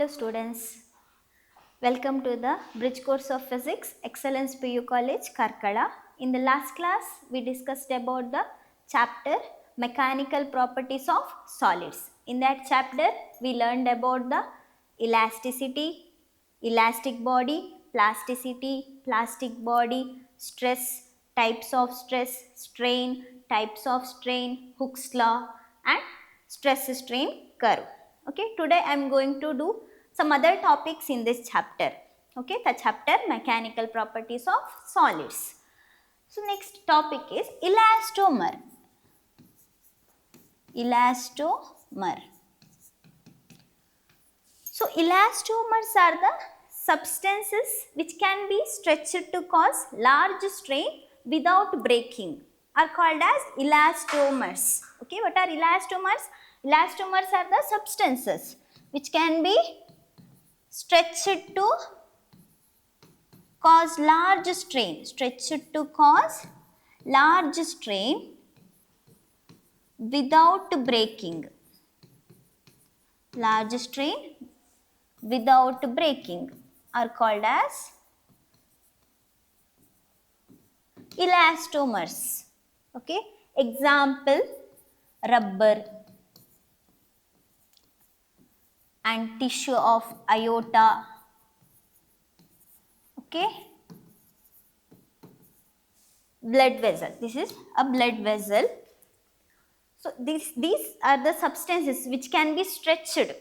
Hello students, welcome to the Bridge Course of Physics, Excellence PU College, Karkala. In the last class, we discussed about the chapter Mechanical Properties of Solids. In that chapter, we learned about the elasticity, elastic body, plasticity, plastic body, stress, types of stress, strain, types of strain, Hooke's law and stress strain curve. Okay, today I am going to do some other topics in this chapter. Okay, the chapter Mechanical Properties of Solids. So next topic is elastomer. Elastomer. So elastomers are the substances which can be stretched to cause large strain without breaking, are called as elastomers. Okay, what are elastomers? Elastomers are the substances which can be stretched to cause large strain, stretched to cause large strain without breaking, large strain without breaking are called as elastomers. Okay, example rubber and tissue of iota. Okay, blood vessel, this is a blood vessel. So these are the substances which can be stretched to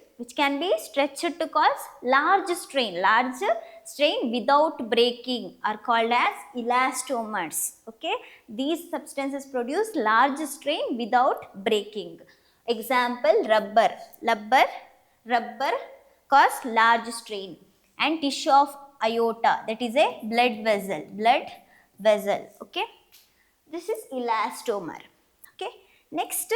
cause large strain without breaking are called as elastomers. Okay, these substances produce large strain without breaking. Example rubber cause large strain, and tissue of iota, that is a blood vessel. Okay, this is elastomer. Okay, next,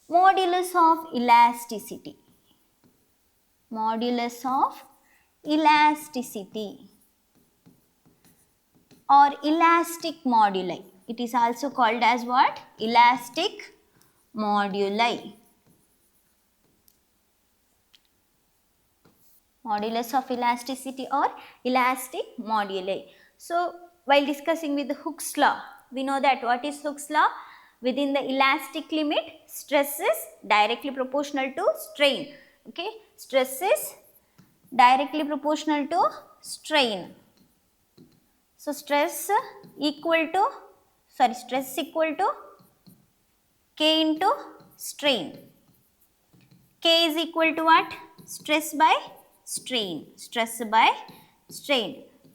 modulus of elasticity. Modulus of elasticity or elastic moduli. It is also called as what? Elastic moduli. Modulus of elasticity or elastic moduli. So, while discussing with the Hooke's law, we know that what is Hooke's law? Within the elastic limit, stress is directly proportional to strain. Okay, stress is directly proportional to strain. So, stress equal to K into strain. K is equal to what? Stress by strain.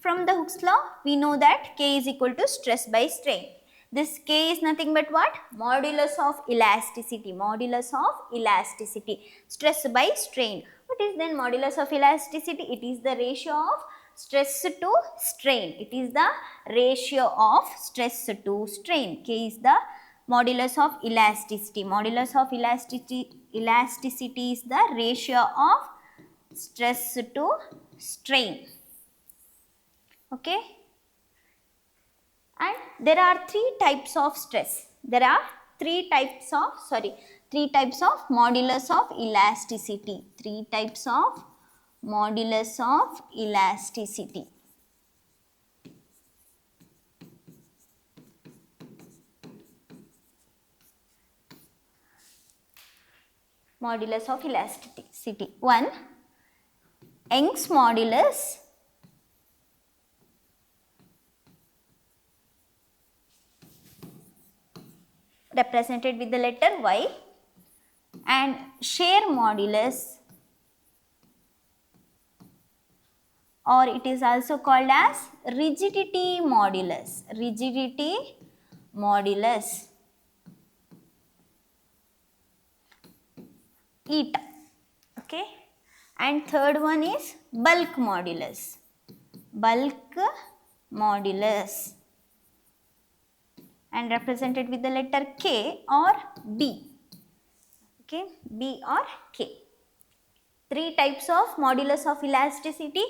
From the Hooke's law, we know that K is equal to stress by strain. This K is nothing but what? Modulus of elasticity. Stress by strain. What is then modulus of elasticity? It is the ratio of stress to strain. K is the modulus of elasticity. Modulus of elasticity is the ratio of stress to strain. Okay, and there are three types of stress. There are three types of modulus of elasticity. Three types of modulus of elasticity. Modulus of elasticity. 1. Young's modulus. Represented with the letter Y, and shear modulus, or it is also called as rigidity modulus. Eta. Okay, and third one is bulk modulus. And represented with the letter K or B. Okay, B or K. Three types of modulus of elasticity: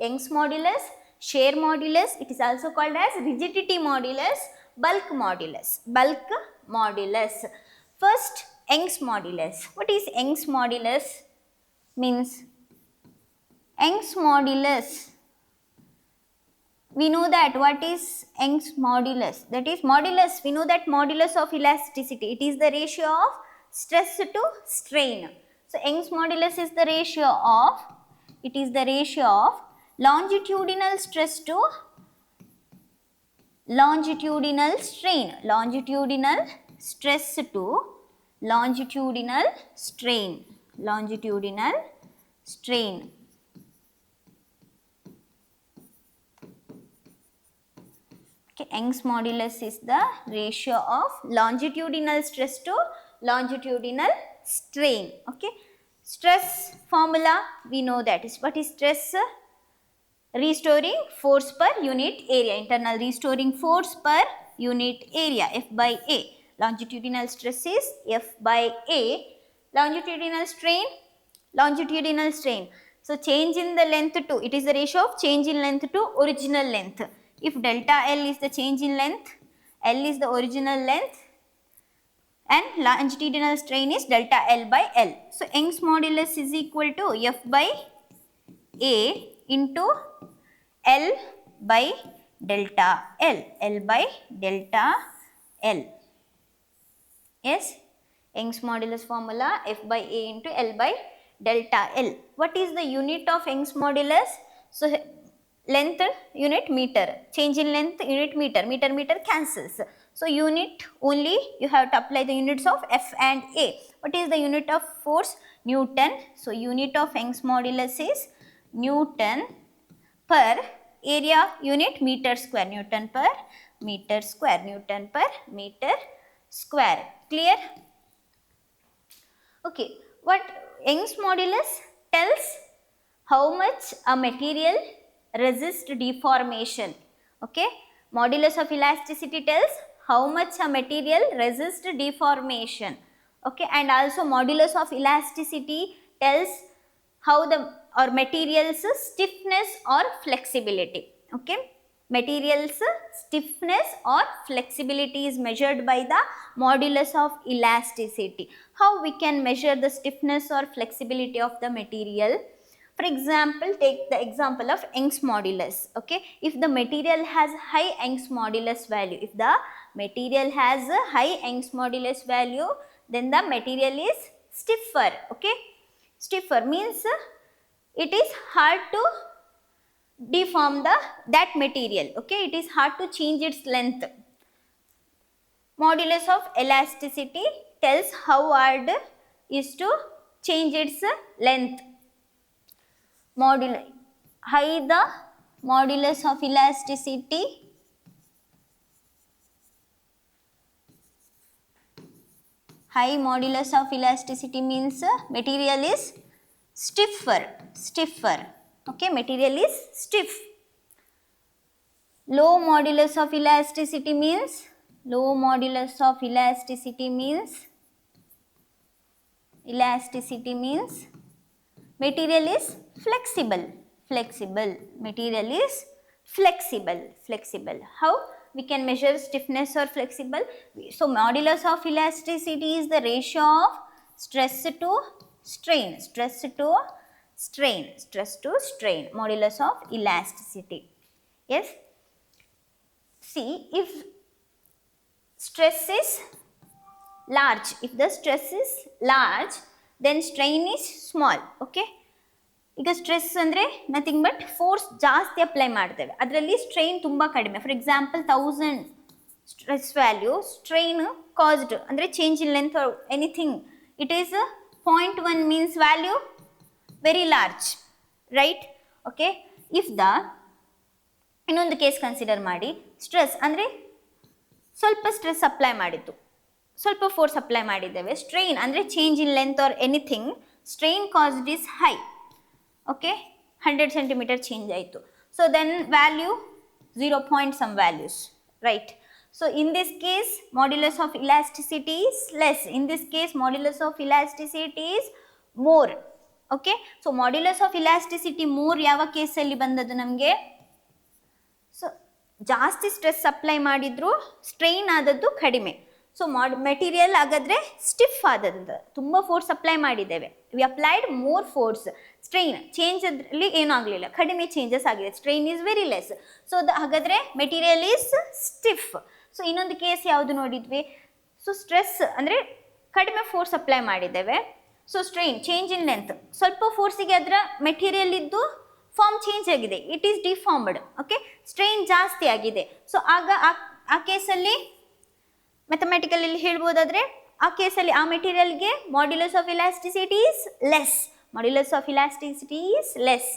Young's modulus, shear modulus, it is also called as rigidity modulus, bulk modulus. First, Young's modulus. What is Young's modulus? means Young's modulus. We know that what is Young's modulus? That is modulus. We know that modulus of elasticity. It is the ratio of stress to strain. So Young's modulus is the ratio of. It is the ratio of longitudinal stress to longitudinal strain. Longitudinal stress to longitudinal strain. Longitudinal strain. Okay, Young's modulus is the ratio of longitudinal stress to longitudinal strain. Okay, stress formula we know that is what is stress? Restoring force per unit area. Internal restoring force per unit area, F by A. Longitudinal stress is F by A. Longitudinal strain, longitudinal strain. So change in the length to, it is the ratio of change in length to original length. If delta L is the change in length, L is the original length, and longitudinal strain is delta L by L. So Young's modulus is equal to F by A into L by delta L. L by delta L. Yes, Young's modulus formula F by A into L by delta L. What is the unit of Young's modulus? So length unit meter, change in length unit meter, meter cancels. So unit only you have to apply the units of F and A. What is the unit of force? Newton. So unit of Young's modulus is Newton per area unit meter square. Newton per meter square. Newton per meter square. Clear? Okay. What Young's modulus tells how much a material resists deformation. Okay. Modulus of elasticity tells how much a material resists deformation. Okay. And also modulus of elasticity tells how the or materials stiffness or flexibility. Okay. Materials stiffness or flexibility is measured by the modulus of elasticity. How we can measure the stiffness or flexibility of the material? For example, take the example of Young's modulus. Okay, if the material has high Young's modulus value, if the material has a high Young's modulus value, then the material is stiffer. Okay, stiffer means it is hard to deform that material. Okay, it is hard to change its length. Modulus of elasticity tells how hard is to change its length. High the modulus of elasticity high modulus of elasticity means material is stiffer. Okay, material is stiff. Low modulus of elasticity means material is flexible. Material is flexible. How we can measure stiffness or flexible? So modulus of elasticity is the ratio of stress to strain. Modulus of elasticity. Yes. See, if stress is large, then strain is small. Okay. ಈಗ stress ಅಂದರೆ nothing but force ಜಾಸ್ತಿ apply ಮಾಡ್ತೇವೆ, ಅದರಲ್ಲಿ strain ತುಂಬ ಕಡಿಮೆ. For example 1000 stress value, strain caused ಅಂದರೆ change in length or anything, it is 0.1 means value very large, right? Okay, if the ಇನ್ನೊಂದು case consider ಮಾಡಿ, ಸ್ಟ್ರೆಸ್ ಅಂದರೆ ಸ್ವಲ್ಪ ಸ್ಟ್ರೆಸ್ ಅಪ್ಲೈ ಮಾಡಿತ್ತು, ಸ್ವಲ್ಪ ಫೋರ್ಸ್ ಅಪ್ಲೈ ಮಾಡಿದ್ದೇವೆ, ಸ್ಟ್ರೈನ್ ಅಂದರೆ change in length or anything, strain caused is high. Okay, 100 centimeter change ಆಯಿತು. So then value 0 point some values, right? So in this case modulus of elasticity is less. In this case modulus of elasticity is more. Okay, so modulus of elasticity more ಯಾವ ಕೇಸಲ್ಲಿ ಬಂದದ್ದು ನಮಗೆ? So ಜಾಸ್ತಿ stress apply ಮಾಡಿದ್ರು strain ಆದದ್ದು ಕಡಿಮೆ. So material ಹಾಗಾದರೆ stiff ಆದದ್ದು, ತುಂಬ ಫೋರ್ಸ್ ಅಪ್ಲೈ ಮಾಡಿದ್ದೇವೆ, we applied more force, strain change ಅದರಲ್ಲಿ ಏನೂ ಆಗಲಿಲ್ಲ, ಕಡಿಮೆ ಚೇಂಜಸ್ ಆಗಿದೆ, strain is very less. So ಹಾಗಾದರೆ ಮೆಟೀರಿಯಲ್ ಈಸ್ ಸ್ಟಿಫ್. ಸೊ ಇನ್ನೊಂದು ಕೇಸ್ ಯಾವುದು ನೋಡಿದ್ವಿ, ಸೊ ಸ್ಟ್ರೆಸ್ ಅಂದರೆ ಕಡಿಮೆ ಫೋರ್ಸ್ ಅಪ್ಲೈ ಮಾಡಿದ್ದೇವೆ, so strain change in length, ಸ್ವಲ್ಪ ಫೋರ್ಸಿಗೆ ಅದರ ಮೆಟೀರಿಯಲ್ ಇದ್ದು ಫಾರ್ಮ್ ಚೇಂಜ್ ಆಗಿದೆ, it is deformed. Okay, strain ಜಾಸ್ತಿ ಆಗಿದೆ. ಸೊ ಆಗ ಆ ಕೇಸಲ್ಲಿ ಮ್ಯಾಥಮೆಟಿಕಲಲ್ಲಿ ಹೇಳ್ಬೋದಾದರೆ ಆ ಕೇಸಲ್ಲಿ ಆ ಮೆಟೀರಿಯಲ್ಗೆ modulus of elasticity is less, modulus of elasticity is less.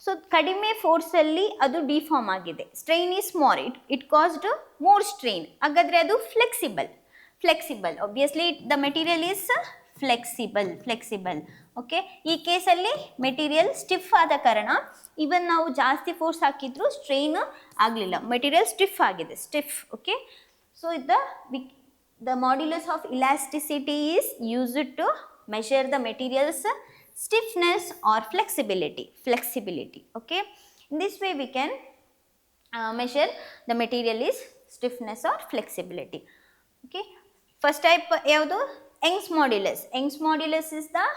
So ಕಡಿಮೆ ಫೋರ್ಸಲ್ಲಿ ಅದು ಡಿಫಾರ್ಮ್ ಆಗಿದೆ, strain is small, it caused more strain, ಹಾಗಾದರೆ ಅದು flexible. Obviously the material is flexible. Okay, ಈ ಕೇಸಲ್ಲಿ ಮೆಟೀರಿಯಲ್ ಸ್ಟಿಫ್ ಆದ ಕಾರಣ ಇವನ್ ನಾವು ಜಾಸ್ತಿ ಫೋರ್ಸ್ ಹಾಕಿದ್ರು ಸ್ಟ್ರೈನ್ ಆಗಲಿಲ್ಲ, ಮೆಟೀರಿಯಲ್ ಸ್ಟಿಫ್ ಆಗಿದೆ, stiff. Okay, so the modulus of elasticity is used to measure the material's stiffness or flexibility. Okay, in this way we can measure the material is stiffness or flexibility. Okay, first type ಯಾವುದು, Young's modulus. Young's modulus is the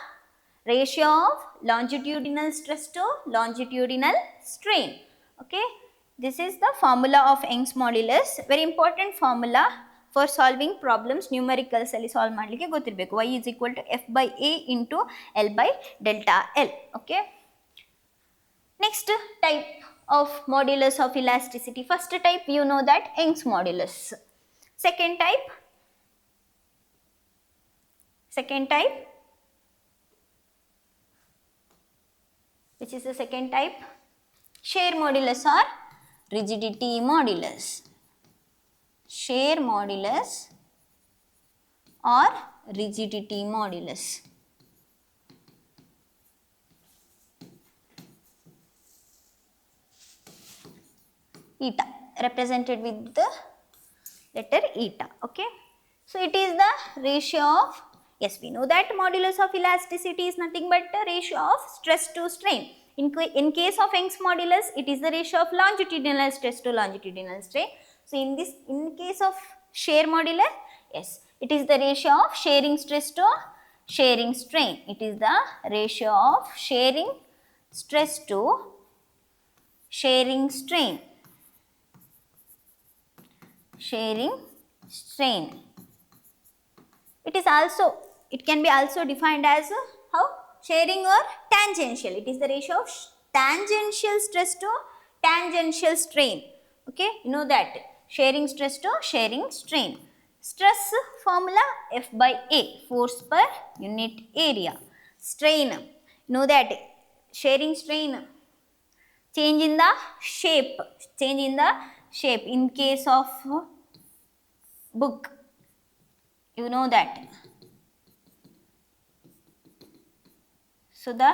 ratio of longitudinal stress to longitudinal strain. Okay, this is the formula of Young's modulus, very important formula for solving problems, numericals ಅಲ್ಲಿ solve ಮಾಡಲಿಕ್ಕೆ ಗೊತ್ತಿರಬೇಕು. y is equal to f by a into l by delta l. Okay, next type of modulus of elasticity. First type you know that Young's modulus. Second type which is the second type, shear modulus or rigidity modulus. Shear modulus or rigidity modulus. Eta represented with the letter eta. Okay, so it is the ratio of, yes, we know that modulus of elasticity is nothing but the ratio of stress to strain. In case of Young's modulus, it is the ratio of longitudinal stress to longitudinal strain. So in case of shear modulus, yes, it is the ratio of shearing stress to shearing strain. It is the ratio of shearing stress to shearing strain. It can be also defined as how, shearing or tangential. It is the ratio of tangential stress to tangential strain. Okay, you know that shearing stress to shearing strain. Stress formula F by A, force per unit area. Strain, you know that shearing strain, change in the shape. In case of book, you know that. So the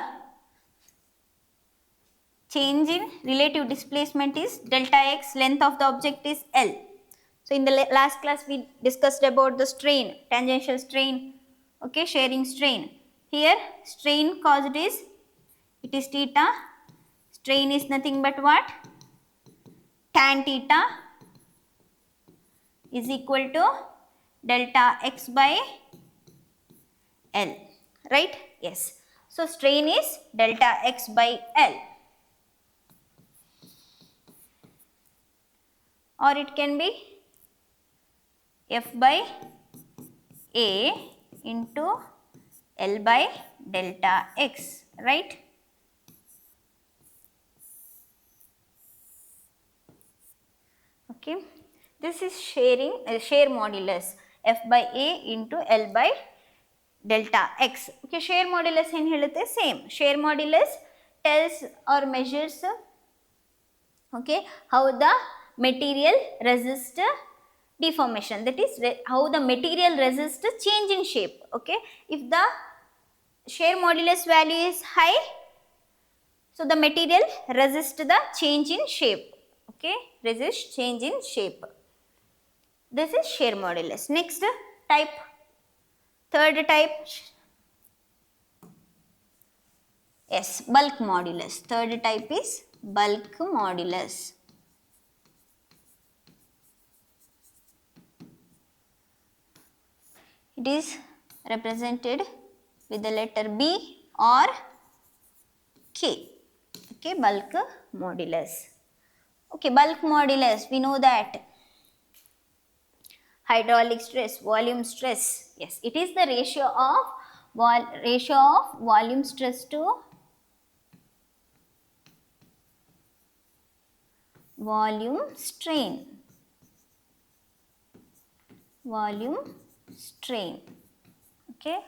change in relative displacement is delta x, length of the object is L. So in the last class we discussed about the strain, tangential strain, okay, shearing strain. Here strain caused is, it is theta, strain is nothing but what, tan theta is equal to delta x by L, right? Yes. So strain is delta x by L, or it can be F by A into L by delta x, right? Okay, this is shear modulus, F by A into L by delta x. Okay, shear modulus ಏನು ಹೇಳುತ್ತೆ, same. Shear modulus tells or measures, okay, how the material resists deformation, that is how the material resists change in shape. Okay, if the shear modulus value is high, so the material resists the change in shape. Okay, resist change in shape. This is shear modulus. Next type, third type, yes, bulk modulus. Third type is bulk modulus. It is represented with the letter B or K. Okay, bulk modulus. Okay, bulk modulus, we know that. Hydraulic stress, volume stress. Yes, it is the ratio of volume stress to volume strain. Volume strain. Okay.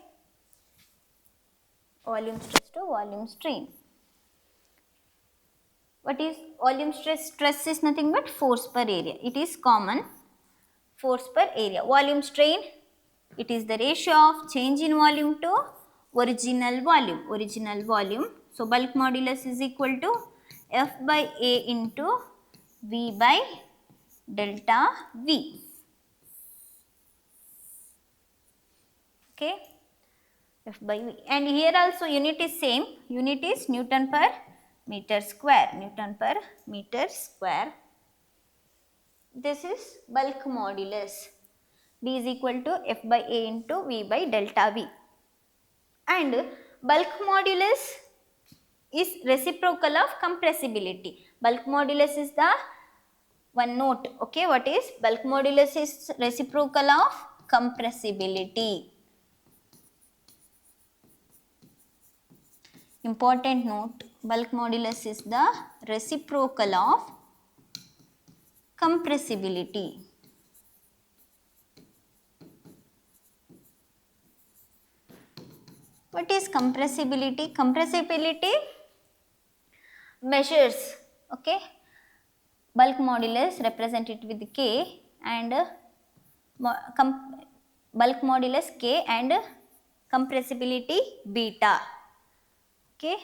Volume stress to volume strain. What is volume stress? Stress is nothing but force per area. It is common. Force per area. Volume strain, it is the ratio of change in volume to original volume. Original volume. So, bulk modulus is equal to F by A into V by delta V. Okay. F by V. And here also unit is same. Unit is Newton per meter square. Newton per meter square. This is bulk modulus. B is equal to F by A into V by delta V. And bulk modulus is reciprocal of compressibility. Bulk modulus is the one note. Okay, what is bulk modulus is reciprocal of compressibility. Important note, bulk modulus is the reciprocal of compressibility. What is compressibility? Compressibility measures, okay, bulk modulus represented with K and bulk modulus K and compressibility beta. Okay.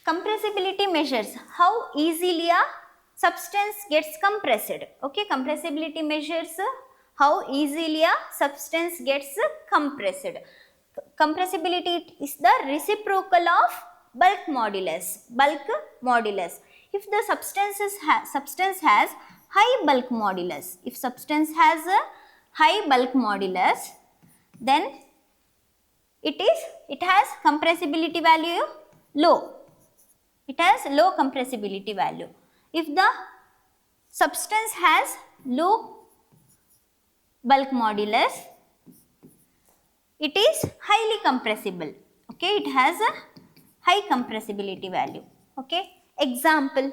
Compressibility measures how easily a substance gets compressed. Okay, compressibility measures how easily a substance gets compressed. Compressibility is the reciprocal of bulk modulus. Bulk modulus. If the substance has high bulk modulus, if substance has a high bulk modulus, then it has compressibility value low. It has low compressibility value. If the substance has low bulk modulus, it is highly compressible. Okay, it has a high compressibility value. Okay, example,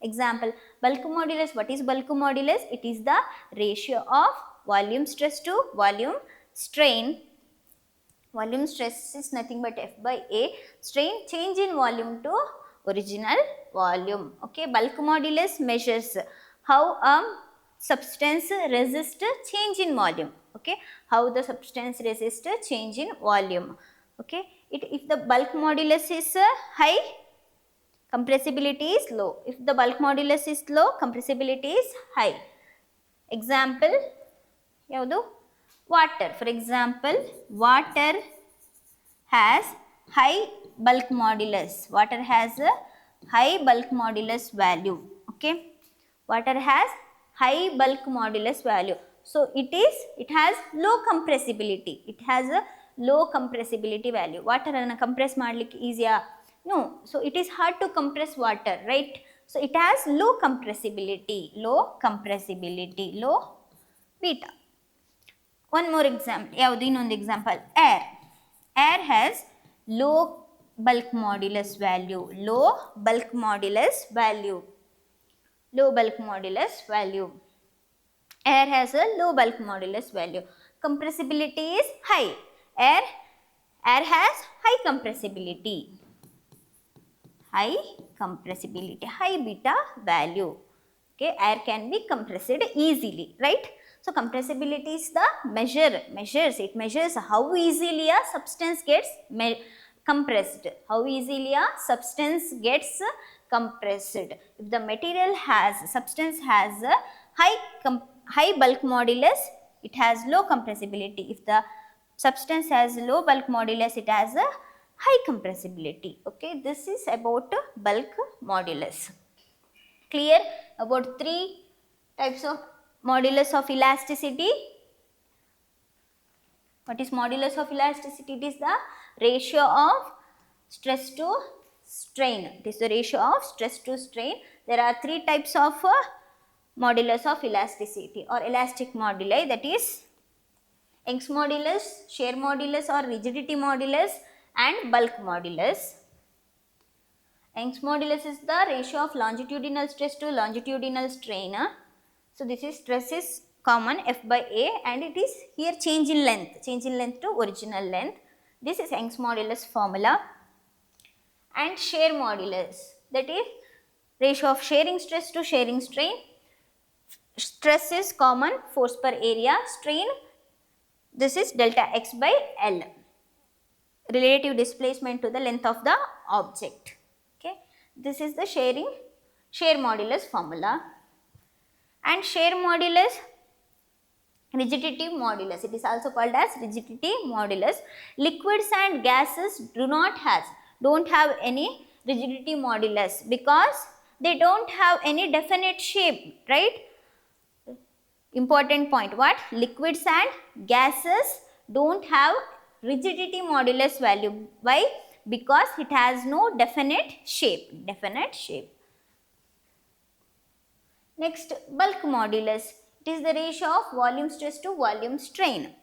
bulk modulus. What is bulk modulus? It is the ratio of volume stress to volume strain. Volume stress is nothing but F by A. Strain, change in volume to original volume. Okay, bulk modulus measures how a substance resists change in volume. Okay, how the substance resists change in volume. Okay, if the bulk modulus is high, compressibility is low. If the bulk modulus is low, compressibility is high. Example, yaudu? Water. For example, water has high bulk modulus. Water has a high bulk modulus value. Okay, water has high bulk modulus value. So it has low compressibility. It has a low compressibility value. Water anna compress madlik easy? No. So it is hard to compress water, right? So it has low compressibility. Low compressibility. Low beta. One more example. Yavudi innondu example. Air. Air has low bulk modulus value. Low bulk modulus value. Low bulk modulus value. Air has a low bulk modulus value. Compressibility is high. Air has high compressibility. High compressibility. High beta value. Okay, air can be compressed easily, right? So, compressibility is the measures. It measures how easily a substance gets compressed. How easily a substance gets compressed. If the substance has a high bulk modulus, it has low compressibility. If the substance has low bulk modulus, it has a high compressibility. Okay, this is about bulk modulus. Clear about three types of modulus of elasticity? What is modulus of elasticity? It is the ratio of stress to strain. It is the ratio of stress to strain. There are three types of modulus of elasticity or elastic moduli, that is Young's modulus, shear modulus or rigidity modulus, and bulk modulus. Young's modulus is the ratio of longitudinal stress to longitudinal strain. So this is stress is common F by A, and it is here change in length to original length. This is Young's modulus formula. And shear modulus, that is ratio of shearing stress to shearing strain. Stress is common force per area, strain this is delta x by L, relative displacement to the length of the object. Okay, this is the shear modulus formula. And shear modulus, rigidity modulus, it is also called as rigidity modulus. Liquids and gases don't have any rigidity modulus because they don't have any definite shape, right? Important point, what? Liquids and gases don't have rigidity modulus value. Why? Because it has no definite shape. Next, bulk modulus. It is the ratio of volume stress to volume strain.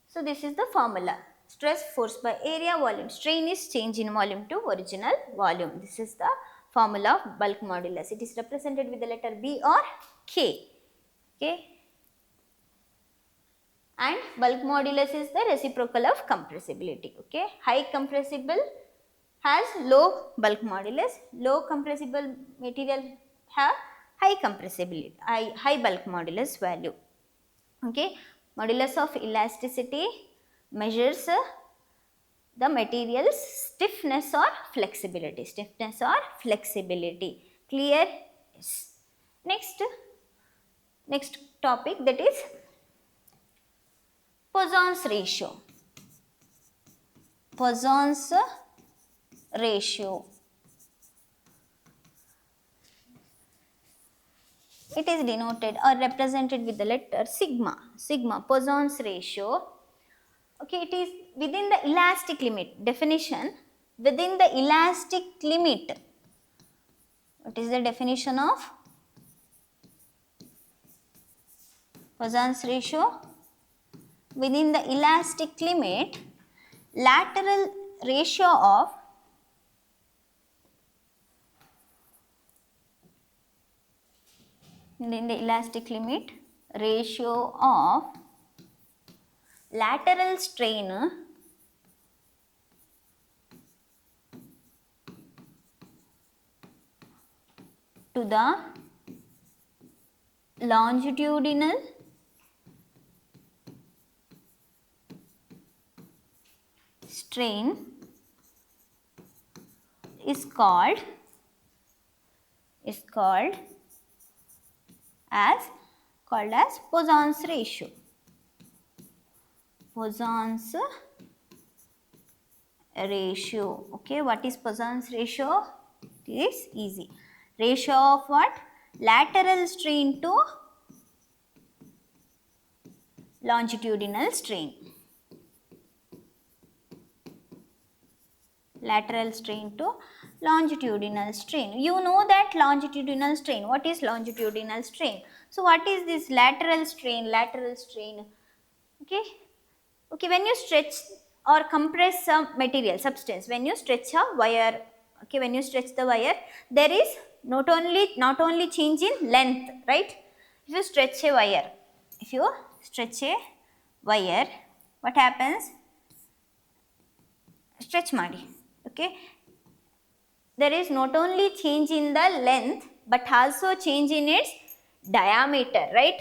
So this is the formula. Stress, force by area, volume strain is change in volume to original volume. This is the formula of bulk modulus. It is represented with the letter B or K. Okay. And bulk modulus is the reciprocal of compressibility. Okay. High compressible has low bulk modulus. Low compressible material have high compressibility, high bulk modulus value. Okay. Modulus of elasticity measures the material's stiffness or flexibility. Clear? Yes. Next topic, that is Poisson's ratio. Poisson's ratio. It is denoted or represented with the letter sigma. Poisson's ratio. Okay, it is within the elastic limit. Definition, within the elastic limit. What is the definition of Poisson's ratio? Within the elastic limit, lateral ratio of within the elastic limit, ratio of lateral strain to the longitudinal strain is called as Poisson's ratio. Poisson's ratio. Okay, what is Poisson's ratio? It is easy. Ratio of what? Lateral strain to longitudinal strain. Lateral strain to longitudinal strain. You know that longitudinal strain. What is longitudinal strain? So what is this lateral strain? Okay, when you stretch or compress some material, substance, when you stretch a wire, okay, when you stretch the wire, there is not only change in length, right? If you stretch a wire, what happens? Stretch ಮಾಡಿ. Okay, there is not only change in the length but also change in its diameter, right?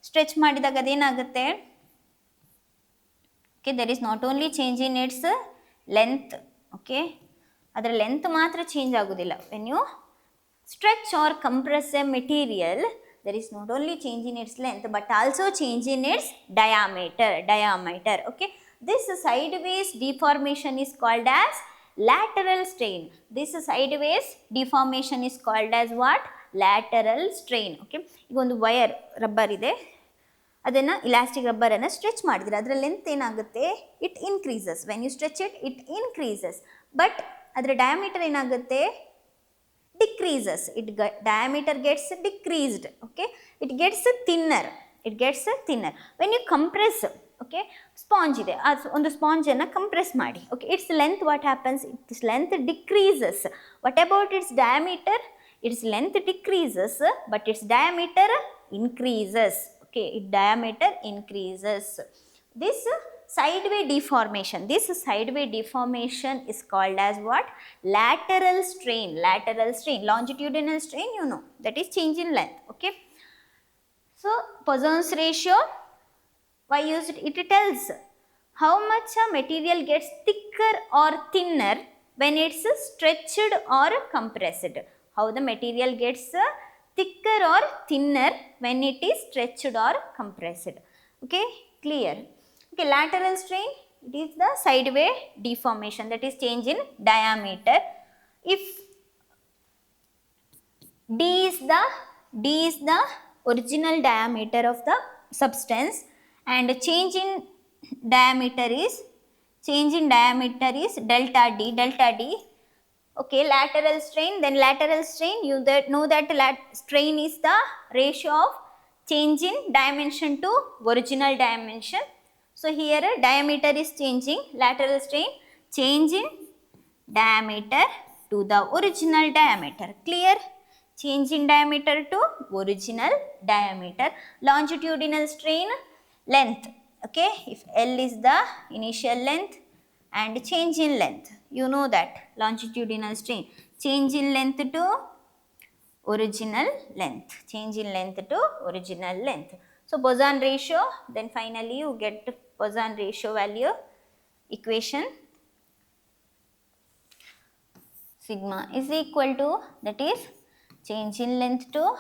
Stretch ಮಾಡಿದಾಗ ಅದೇನಾಗುತ್ತೆ? Okay, there is not only change in its length, okay, ಅದರ length ಮಾತ್ರ change ಆಗುವುದಿಲ್ಲ. When you stretch or compress a material, there is not only change in its length but also change in its diameter. Okay, this sideways deformation is called as lateral strain. This sideways deformation is called as what? Lateral strain. Okay, ಈಗ ಒಂದು wire rubber ಇದೆ, ಅದನ್ನು elastic ರಬ್ಬರನ್ನು stretch ಮಾಡಿದರೆ ಅದರ length ಏನಾಗುತ್ತೆ, it increases. When you stretch it increases. But ಅದರ diameter ಏನಾಗುತ್ತೆ, decreases. Diameter gets decreased. Okay, it gets thinner. When you compress, okay, sponge ide, ಒಂದು ಸ್ಪಾಂಜ್ ಅನ್ನು ಕಂಪ್ರೆಸ್ ಮಾಡಿ, okay, its length what happens, its length decreases. What about its diameter? Its length decreases but its diameter increases. Okay, its diameter increases. This sideway deformation is called as what? Lateral strain. Longitudinal strain, you know, that is change in length. Okay, so Poisson's ratio, why used it? It tells how much a material gets thicker or thinner when it's stretched or compressed. How the material gets thicker or thinner when it is stretched or compressed. Okay, clear? Okay, lateral strain, it is the sideway deformation, that is change in diameter. If D is the original diameter of the substance and change in diameter is delta D. Okay, lateral strain, you know that strain is the ratio of change in dimension to original dimension. So here diameter is changing, lateral strain, change in diameter to the original diameter. Clear? Change in diameter to original diameter. Longitudinal strain, length. Okay, if L is the initial length and change in length, you know that longitudinal strain, change in length to original length, So Poisson ratio, then finally you get Poisson ratio value equation. Sigma is equal to, that is change in length to,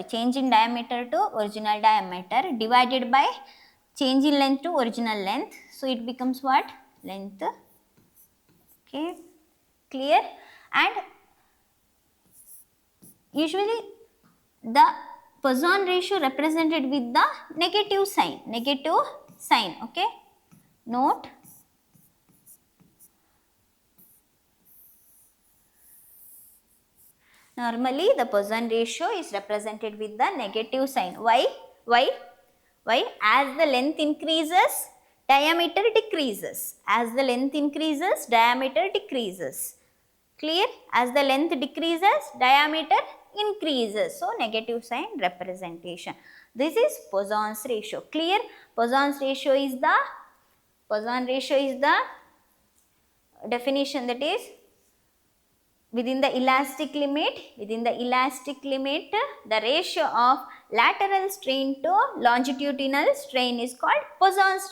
change in diameter to original diameter divided by change in length to original length. So it becomes what? Length. Okay, clear? And usually the Poisson ratio represented with the negative sign. Okay, note. Normally the Poisson ratio is represented with the negative sign. Why? As the length increases, diameter decreases. Clear? As the length decreases, diameter increases. So negative sign representation. This is Poisson's ratio. Clear? Poisson's ratio is the definition, that is within the elastic limit, the ratio of lateral strain to longitudinal strain is called Poisson's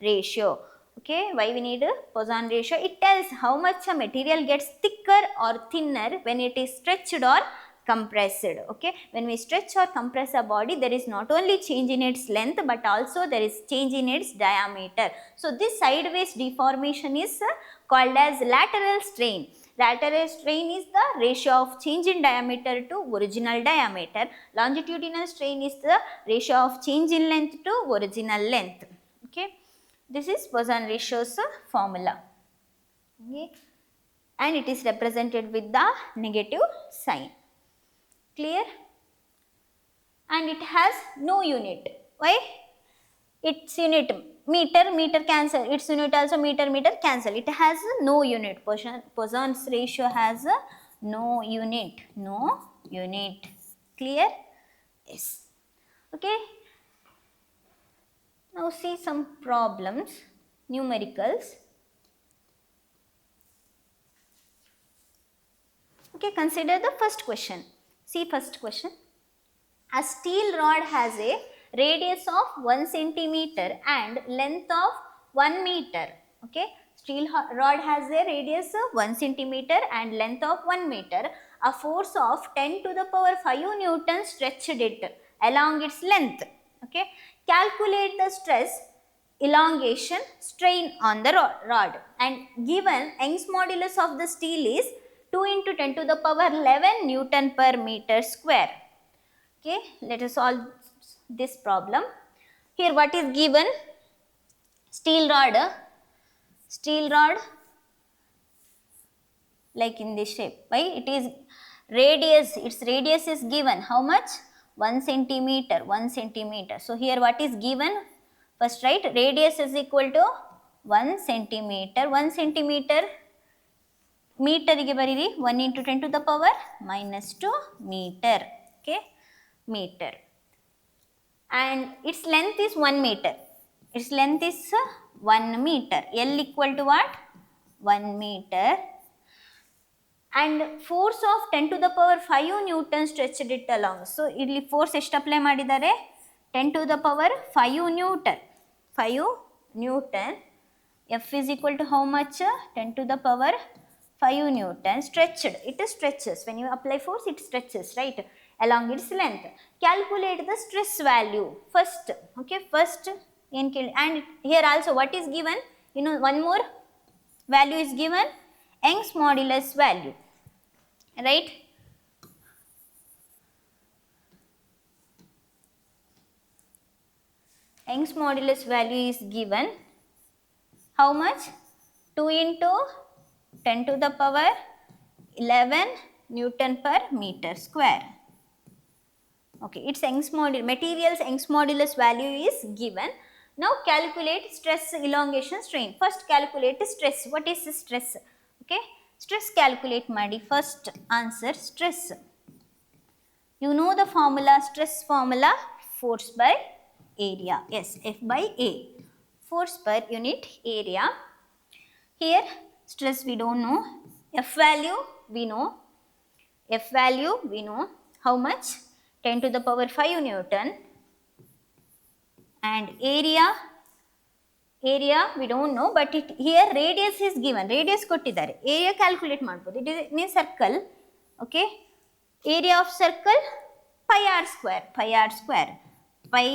ratio. Okay, why we need a Poisson ratio? It tells how much a material gets thicker or thinner when it is stretched or compressed. Okay, when we stretch or compress a body, there is not only change in its length but also there is change in its diameter. So this sideways deformation is called as lateral strain. Lateral strain is the ratio of change in diameter to original diameter. Longitudinal strain is the ratio of change in length to original length. Okay, this is Poisson ratio's formula. Okay, and it is represented with the negative sign. Clear? And it has no unit. Why? Its unit meter cancel, its unit also meter cancel. It has no unit. Poisson's ratio has no unit. Clear? Yes. Okay. Now see some problems, numericals. Okay, consider the first question. See first question. A steel rod has a radius of 1 centimeter and length of 1 meter. Okay, steel rod has a radius of 1 centimeter and length of 1 meter. A force of 10 to the power 5 Newton stretched it along its length. Okay, calculate the stress elongation strain on the rod, and given Young's modulus of the steel is 2 into 10 to the power 11 Newton per meter square. Okay, let us solve this problem. Here what is given? Steel rod like in this shape. Why? It is radius, its radius is given. How much? 1 centimeter, 1 centimeter. So here what is given? First write radius is equal to 1 centimeter. 1 centimeter meter ಗೆ ಬರೀರಿ 1 into 10 to the power minus 2 meter. Okay, meter. And its length is 1 meter. Its length is 1 meter. L equal to what? 1 meter. And force of 10 to the power 5 Newton stretched it along. So, ಇಲ್ಲಿ force ಎಷ್ಟು apply ಮಾಡಿದ್ದಾರೆ? 10 to the power 5 Newton. 5 Newton. F is equal to how much? 10 to the power 5 Newton. Stretched. It stretches. When you apply force, it stretches, right? Along its length. Calculate the stress value. First, okay, first, and here also what is given? You know, one more value is given. Young's modulus value, right? Young's modulus value is given. How much? 2 into 10 to the power 11 Newton per meter square. Okay, its Young's modulus, material's Young's modulus value is given. Now calculate stress, elongation, strain. First calculate stress. What is stress? Okay, stress calculate ಮಾಡಿ. First answer stress. You know the formula, stress formula, force by area. Yes, F by A. Force per unit area. Here stress we don't know. F value we know. F value we know. How much? 10 to the power 5 Newton. And area we don't know, but it here radius is given. Radius ಕೊಟ್ಟಿದ್ದಾರೆ. Area calculate ಮಾಡಬಹುದು. It is in a circle. Okay, area of circle pi r square. Pi r square. Pi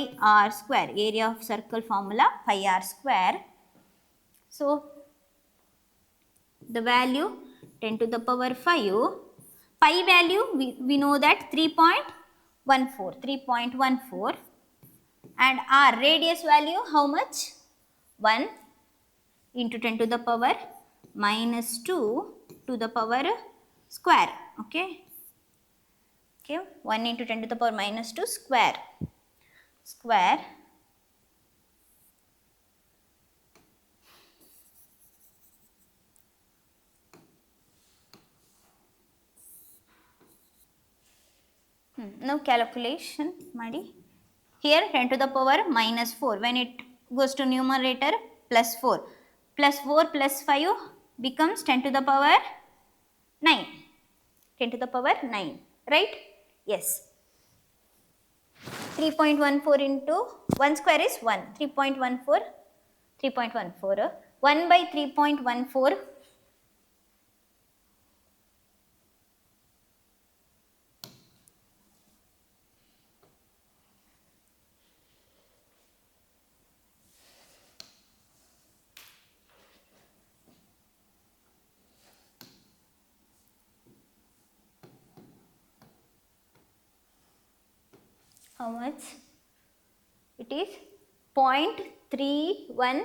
r square. Area of circle formula pi r square. So the value 10 to the power 5. Pi value we know that 3.14. And r radius value how much? 1 into 10 to the power minus 2 to the power square. Okay, 1 into 10 to the power minus 2 square. Now calculation ಮಾಡಿ. Here 10 to the power minus 4. When it goes to numerator, plus 4. Plus 4 plus 5 becomes 10 to the power 9. 10 to the power 9. Right? Yes. 3.14 into 1 square is 1. 3.14. 1 by 3.14. How much? It is 0.31,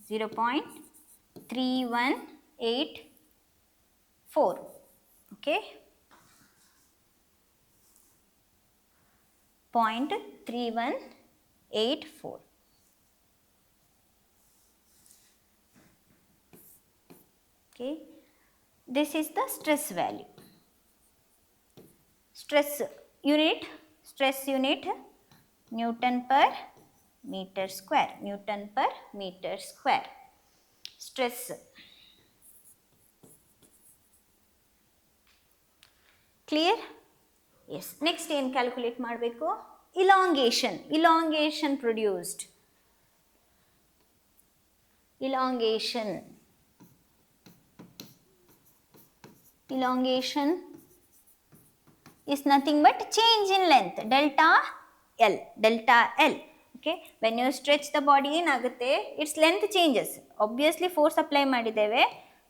0.3184. Okay, 0.3184. Okay, this is the stress value. Stress unit Newton per meter square. Stress. Clear? Yes. Next ಏನು calculate ಮಾಡಬೇಕು? Elongation produced. Elongation is nothing but change in length, delta L. Okay, when you stretch the body ಏನಾಗುತ್ತೆ, its length changes. Obviously force apply ಮಾಡಿದ್ದೇವೆ,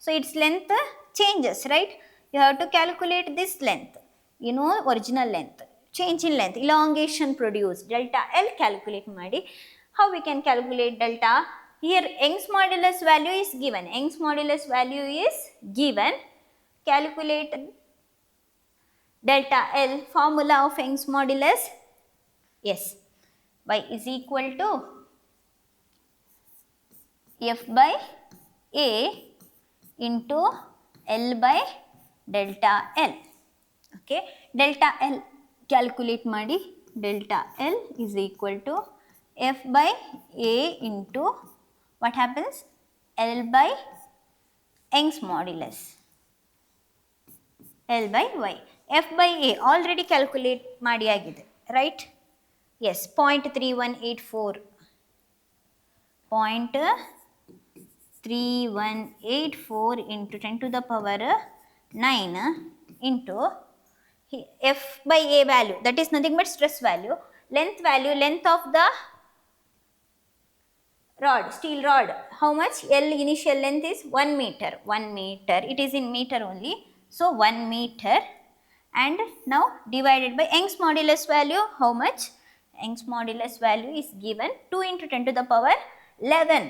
so its length changes, right? You have to calculate this length, you know original length. change in length, elongation produced, delta L calculate ಮಾಡಿ. How we can calculate delta? Here Young's modulus value is given. Young's modulus value is given. Calculate delta L. Formula of Young's modulus. Yes. Y is equal to F by A into L by delta L. Okay. Delta L calculate ಮಾಡಿ. Delta L is equal to F by A into what happens? L by Young's modulus. L by Y. F by A already calculate ಮಾಡಿ ಆಗಿದೆ, right? Yes, 0.3184. 0.3184 into 10 to the power 9 into F by A value, that is nothing but stress value. Length value, length of the rod, steel rod, how much? L initial length is 1 meter. 1 meter, it is in meter only. So 1 meter, and now divided by Young's modulus value, how much? Young's modulus value is given 2 into 10 to the power 11.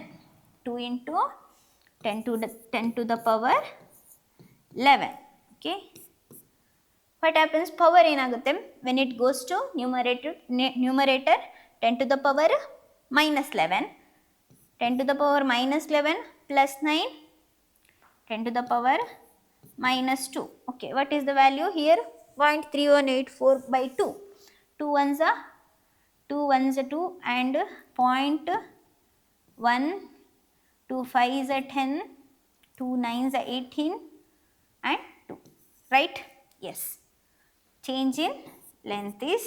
2 into 10 to the power 11. Okay. What happens? Power ಏನಾಗುತ್ತೆ when it goes to numerator 10 to the power minus 11. 10 to the power minus 11 plus 9, 10 to the power minus 2. Okay, what is the value here? 0.3184 by 2. 2 ones are 2 and 0.1, 2 5s are 10, 2 9s are 18 and 2, right? Yes. Change in length is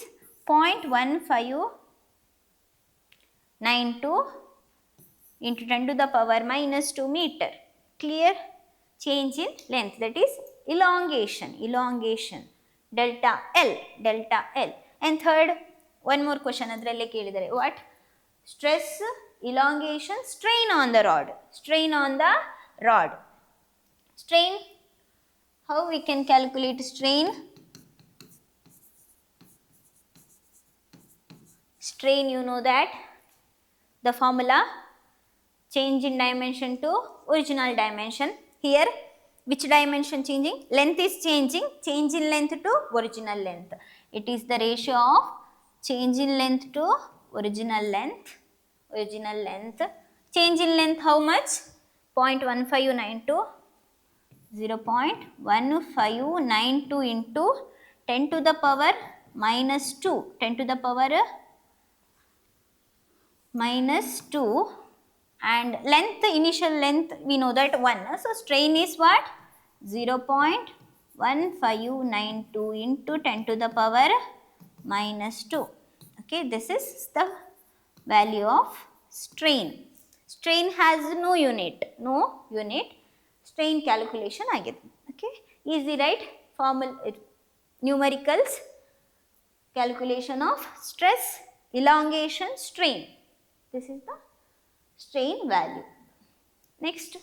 0.1592 into 10 to the power minus 2 meter. Clear? Change in length, that is elongation. Delta L. And third, one more question adralle kelidare. What? Stress, elongation, strain on the rod. Strain, how we can calculate strain? Strain, you know that the formula, change in dimension to original dimension. Here which dimension changing? Length is changing. Change in length to original length. It is the ratio of change in length to original length. Change in length how much? 0.1592. 0.1592 into 10 to the power minus 2. 10 to the power minus 2, and length, initial length we know that 1. So strain is what? 0.1592 into 10 to the power minus 2. Okay, this is the value of strain. Strain has no unit. Strain calculation agide. Okay, easy, right? Formula, numericals, calculation of stress, elongation, strain. This is the strain value. Next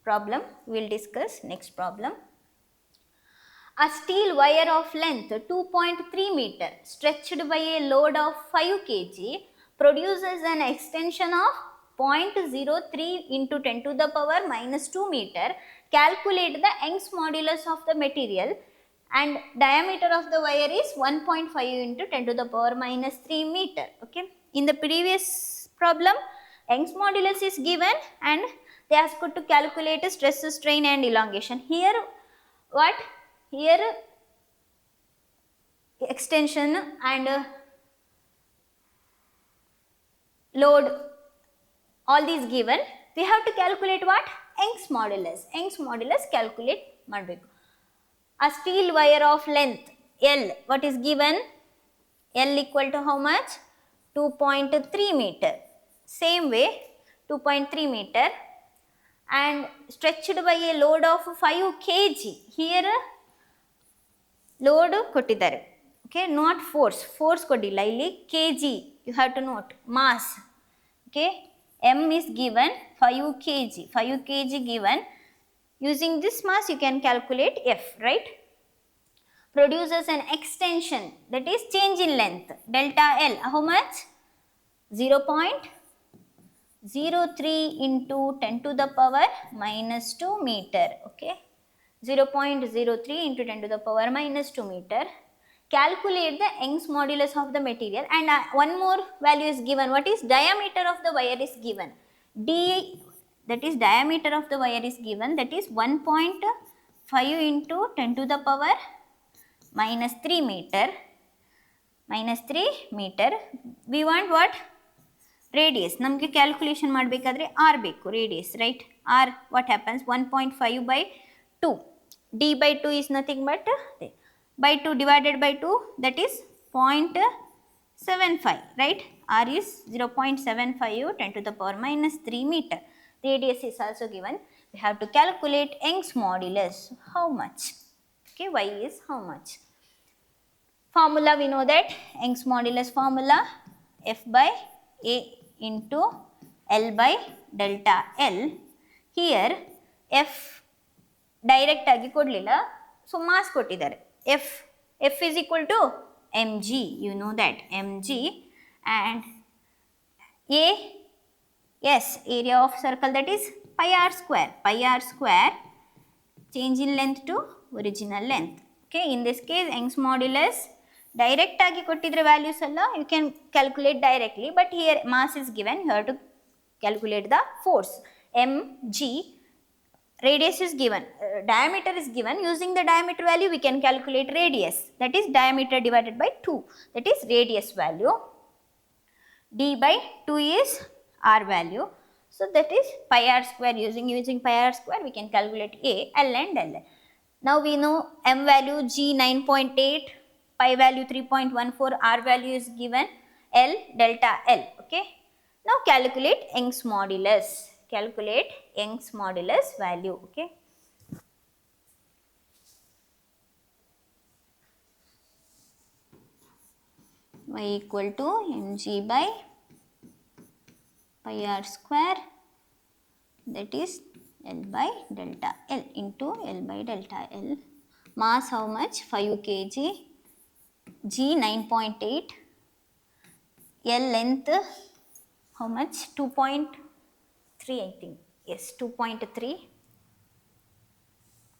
problem we will discuss. Next problem. A steel wire of length 2.3 meter stretched by a load of 5 kg produces an extension of 0.03 into 10 to the power minus 2 meter. Calculate the Young's modulus of the material, and diameter of the wire is 1.5 into 10 to the power minus 3 meter. Okay. In the previous problem, Young's modulus is given and they asked to calculate stress, strain and elongation. Here what? Here extension and load, all these given. We have to calculate what? Young's modulus calculate ಮಾಡಬೇಕು. A steel wire of length L, what is given? L equal to how much? 2.3 meter. Same way 2.3 meter and stretched by a load of 5 kg. Here load ಕೊಟ್ಟಿದ್ದಾರೆ. Okay, not force ಕೊಟ್ಟಿಲ್ಲ ಇಲ್ಲಿ, kg you have to note, mass. Okay, M is given 5 kg given. Using this mass you can calculate F, right? produces an extension, that is change in length, delta L. How much? 0.03 into 10 to the power minus 2 meter. Okay, 0.03 into 10 to the power minus 2 meter. Calculate the Young's modulus of the material, and one more value is given. What is diameter of the wire is given? D, that is diameter of the wire is given, that is 1.5 into 10 to the power minus 3 meter. Minus 3 meter. We want what? Radius. ನಮಗೆ calculation ಮಾಡಬೇಕಾದ್ರೆ r ಬೇಕು, radius, right? r what happens? 1.5 by 2. d by 2 is nothing but by 2 divided by 2, that is 0.75, right? r is 0.75 10 to the power minus 3 meter. Radius is also given. We have to calculate Young's modulus. How much? Okay, y is how much? Formula, we know that Young's modulus formula, F by A into L by delta L. Here F direct agi kodlilla, so mass kottidare. F is equal to mg, you know that, mg, and A, yes, area of circle, that is pi r square. Pi r square, change in length to original length. Okay, in this case Young's modulus direct agi kottidre values alla you can calculate directly, but here mass is given, you have to calculate the force. mg, radius is given, diameter is given. Using the diameter value we can calculate radius, that is diameter divided by 2, that is radius value. D by 2 is r value, so that is pi r square. Using pi r square we can calculate A, L and L. Now we know m value G 9.8, pi value 3.14, r value is given, L delta L. Okay, now calculate Young's modulus. Calculate Young's modulus value. Okay, y equal to mg by pi r square, that is L by delta L into L by delta L. Mass how much? 5 kg. G 9.8. L length how much? 2.3, I think. Yes, 2.3.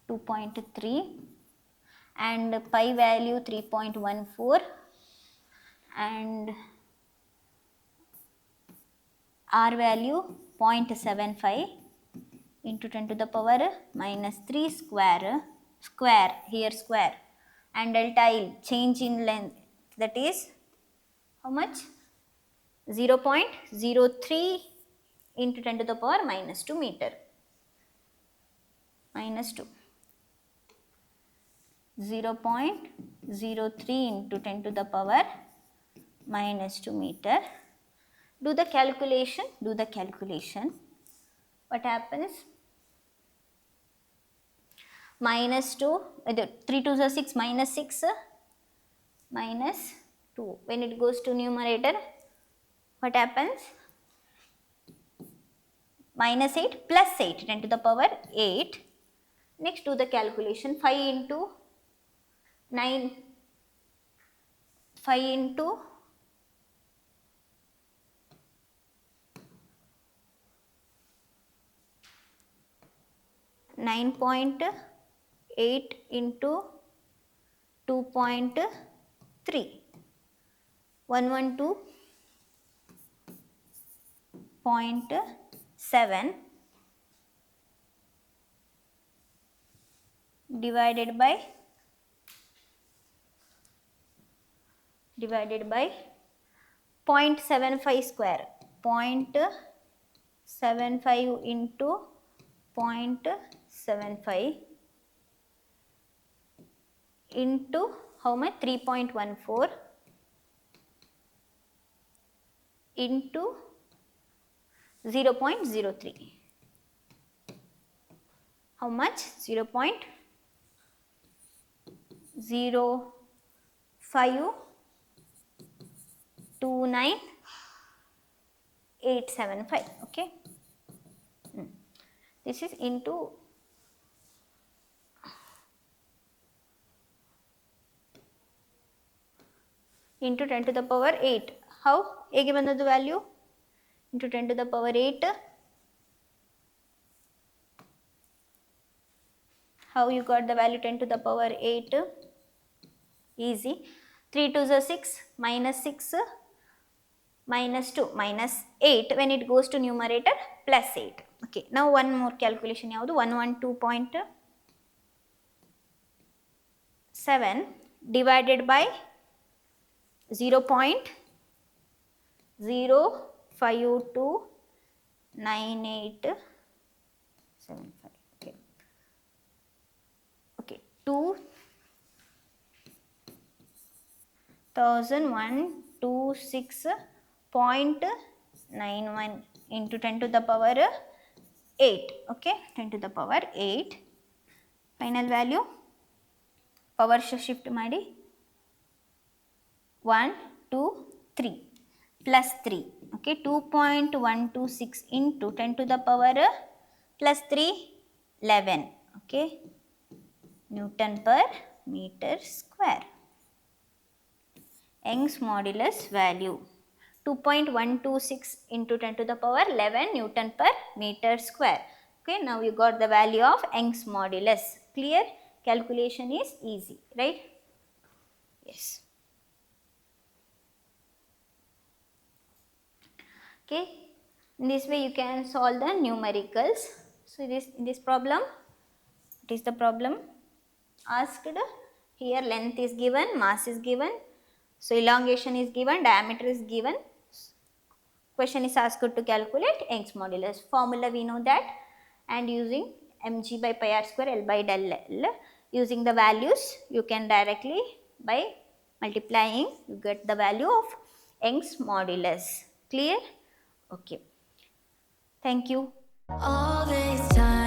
2.3, and pi value 3.14, and r value 0.75 into 10 to the power minus 3 square, here square, and delta L, change in length, that is how much? 0.03 into 10 to the power minus 2 meter. Minus 2. 0.03 into 10 to the power minus 2 meter. Do the calculation. What happens? Minus 2, 3 2s are 6, minus 6, minus 2. When it goes to numerator, what happens? Minus 8 plus 8, 10 to the power 8. Next do the calculation. 5 into 9, 5 into 9.8 into 2.3, 112.7 divided by 0.75 square, 0.75 into 0.75 into how much? 3.14 into 0.03. How much? 0.0529875. Okay, this is into into 10 to the power 8. How? ಹೇಗೆ ಬಂದದ್ದು value? into 10 to the power 8. How you got the value 10 to the power 8? Easy. 3 2s are 6, minus 6, minus 2, minus 8. When it goes to numerator, plus 8. Okay, now one more calculation ಯಾವುದು? 112.7 divided by 0.0529875. Okay, okay, 2126.91 into 10 to the power 8. Okay, 10 to the power 8. Final value power shift ಮಾಡಿ 1 2 3 plus 3. Okay, 2.126 into 10 to the power plus 3 11. Okay, Newton per meter square. Young's modulus value 2.126 into 10 to the power 11 Newton per meter square. Okay, now you got the value of Young's modulus. Clear? Calculation is easy, right? Yes. Okay, in this way you can solve the numericals. So in this problem, what is the problem asked? Here length is given, mass is given, so elongation is given, diameter is given. Question is asked to calculate Young's modulus. Formula we know that, and using mg by pi r square L by del L, using the values you can directly by multiplying you get the value of Young's modulus. Clear? Okay, thank you. All this time